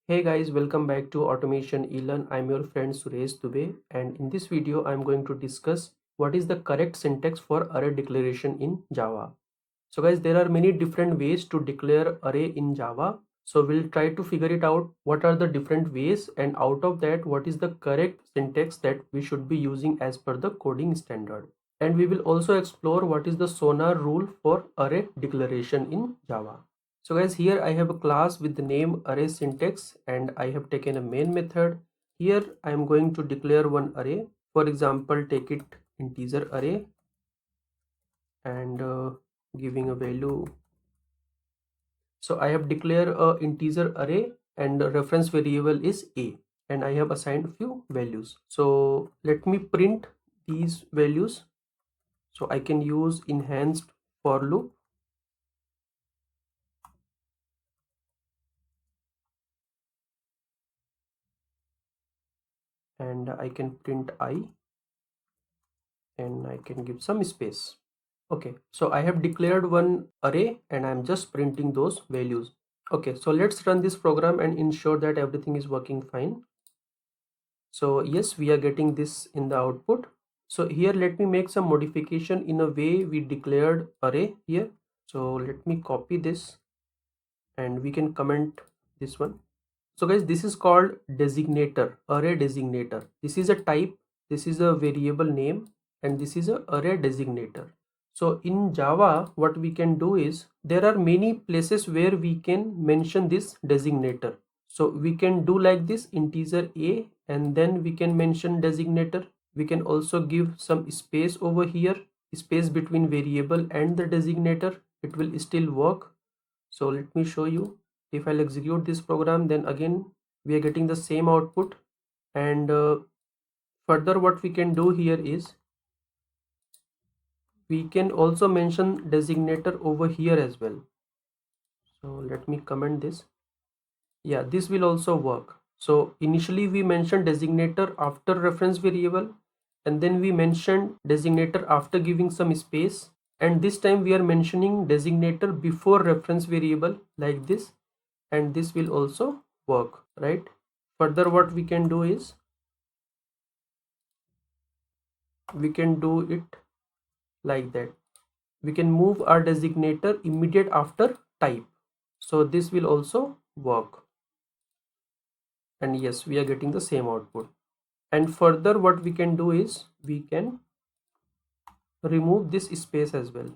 Hey guys, welcome back to Automation eLearn. I'm your friend Suresh Dubey, and in this video I'm going to discuss what is the correct syntax for array declaration in Java. So guys, there are many different ways to declare array in Java. So we'll try to figure it out what are the different ways, and out of that what is the correct syntax that we should be using as per the coding standard. And we will also explore what is the Sonar rule for array declaration in Java. So guys, here I have a class with the name array syntax, and I have taken a main method. Here I am going to declare one array. For example, take it integer array and giving a value. So I have declared a integer array and the reference variable is a, and I have assigned a few values. So let me print these values. So I can use enhanced for loop. And I can print I, and I can give some space. Okay, so I have declared one array and I'm just printing those values. Okay, so let's run this program and ensure that everything is working fine. So yes, we are getting this in the output. So here let me make some modification in a way we declared array here. So let me copy this and we can comment this one. So guys, this is called designator, array designator. This is a type, this is a variable name, and this is a array designator. So in Java, what we can do is there are many places where we can mention this designator. So we can do like this integer a, and then we can mention designator. We can also give some space over here, space between variable and the designator. It will still work. So let me show you. If I'll execute this program, then again we are getting the same output. And further what we can do here is we can also mention designator over here as well. So let me comment this. Yeah, this will also work. So initially we mentioned designator after reference variable, and then we mentioned designator after giving some space, and this time we are mentioning designator before reference variable like this, and this will also work, right? Further what we can do is we can do it like that. We can move our designator immediate after type, so this will also work. And yes, we are getting the same output. And further what we can do is we can remove this space as well.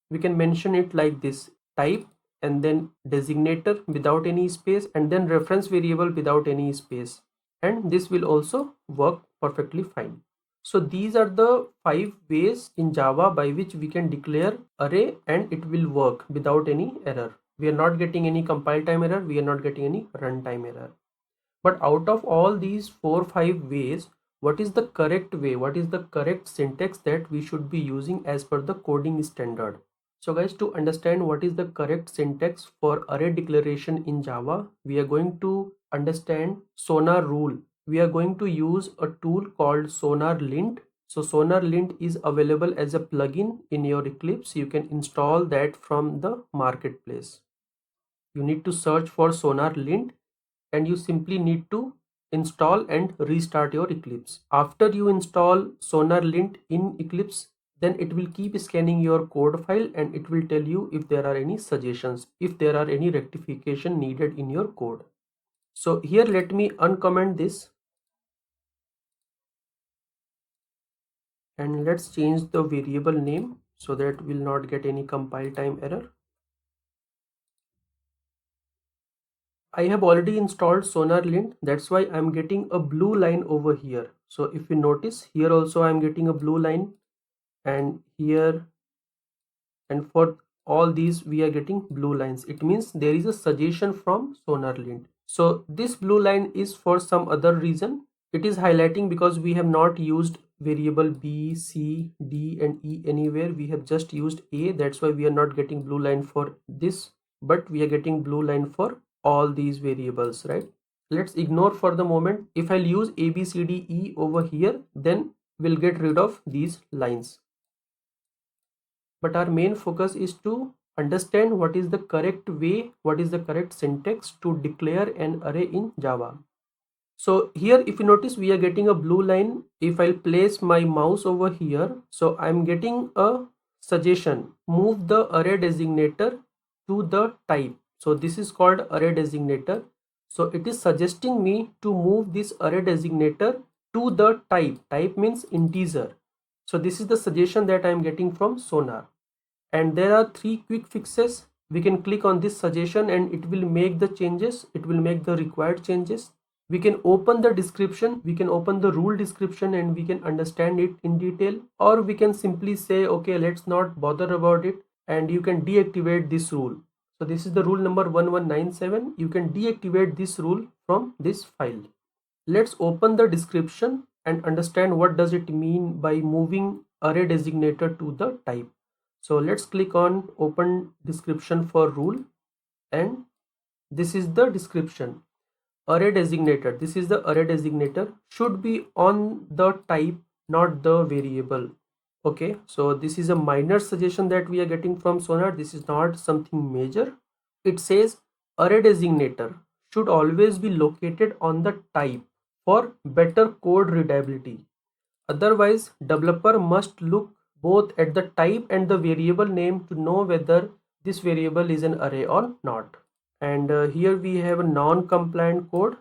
We can mention it like this: type and then designator without any space, and then reference variable without any space, and this will also work perfectly fine. So these are the 5 ways in Java by which we can declare array and it will work without any error. We are not getting any compile time error, we are not getting any runtime error. But out of all these 4-5 ways, what is the correct way, what is the correct syntax that we should be using as per the coding standard? So guys, to understand what is the correct syntax for array declaration in Java, we are going to understand Sonar rule. We are going to use a tool called Sonar Lint. So Sonar Lint is available as a plugin in your Eclipse. You can install that from the marketplace. You need to search for Sonar Lint, and you simply need to install and restart your Eclipse. After you install SonarLint in Eclipse, then it will keep scanning your code file and it will tell you if there are any suggestions, if there are any rectification needed in your code. So here let me uncomment this, and let's change the variable name so that we'll not get any compile time error. I have already installed SonarLint, that's why I'm getting a blue line over here. So if you notice, here also I'm getting a blue line, and here, and for all these we are getting blue lines. It means there is a suggestion from SonarLint. So this blue line is for some other reason. It is highlighting because we have not used variable b, c, d and e anywhere. We have just used a. That's why we are not getting blue line for this, but we are getting blue line for all these variables, right? Let's ignore for the moment. If I'll use a, b, c, d, e over here, then we'll get rid of these lines. But our main focus is to understand what is the correct way, what is the correct syntax to declare an array in Java. So here if you notice, we are getting a blue line. If I'll place my mouse over here, so I'm getting a suggestion, move the array designator to the type. So this is called array designator. So it is suggesting me to move this array designator to the type. Type means integer. So this is the suggestion that I'm getting from Sonar. And there are 3 quick fixes. We can click on this suggestion and it will make the changes. It will make the required changes. We can open the description, we can open the rule description and we can understand it in detail, or we can simply say, okay, let's not bother about it, and you can deactivate this rule. So this is the rule number 1197. You can deactivate this rule from this file. Let's open the description and understand what does it mean by moving array designator to the type. So let's click on open description for rule, and this is the description. Array designator, this is the array designator, should be on the type, not the variable. Okay, so this is a minor suggestion that we are getting from Sonar. This is not something major. It says array designator should always be located on the type for better code readability. Otherwise, developer must look both at the type and the variable name to know whether this variable is an array or not. And here we have a non-compliant code.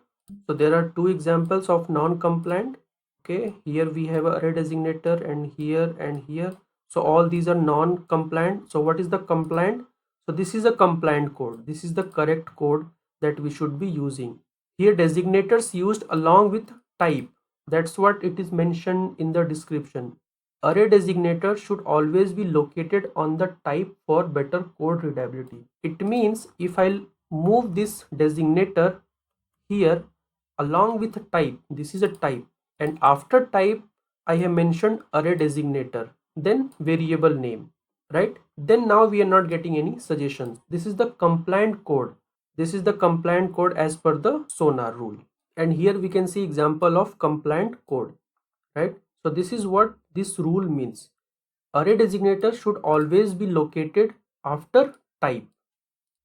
So there are 2 examples of non-compliant. Okay, here we have a array designator, and here. So all these are non-compliant. So what is the compliant? So this is a compliant code. This is the correct code that we should be using. Here designators used along with type. That's what it is mentioned in the description. Array designator should always be located on the type for better code readability. It means if I'll move this designator here along with type, this is a type, and after type I have mentioned array designator, then variable name, right? Then now we are not getting any suggestions. This is the compliant code. This is the compliant code as per the Sonar rule. And here we can see example of compliant code, right? So this is what this rule means. Array designator should always be located after type.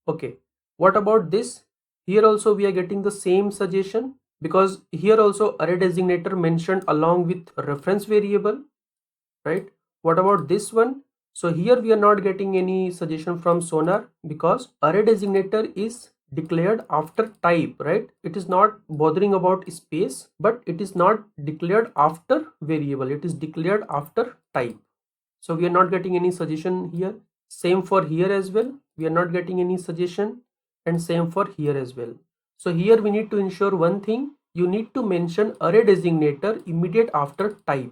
Okay, what about this? Here also we are getting the same suggestion, because here also array designator mentioned along with reference variable, right? What about this one? So here we are not getting any suggestion from Sonar, because array designator is declared after type, right? It is not bothering about space, but it is not declared after variable. It is declared after type. So we are not getting any suggestion here. Same for here as well. We are not getting any suggestion, and same for here as well. So here we need to ensure one thing. You need to mention array designator immediate after type,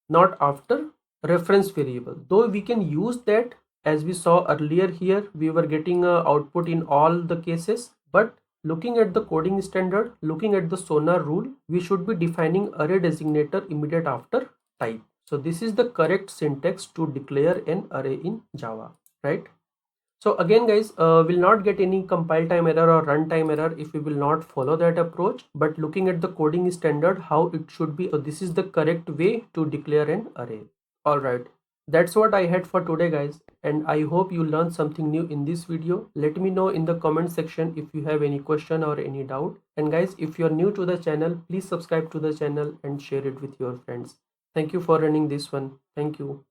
not after reference variable. Though we can use that, as we saw earlier here, we were getting a output in all the cases, but looking at the coding standard, looking at the Sonar rule, we should be defining array designator immediate after type. So this is the correct syntax to declare an array in Java, right? So again guys, will not get any compile time error or runtime error if we will not follow that approach, but looking at the coding standard, how it should be, so this is the correct way to declare an array. Alright, that's what I had for today guys, and I hope you learned something new in this video. Let me know in the comment section if you have any question or any doubt. And guys, if you are new to the channel, please subscribe to the channel and share it with your friends. Thank you for running this one. Thank you.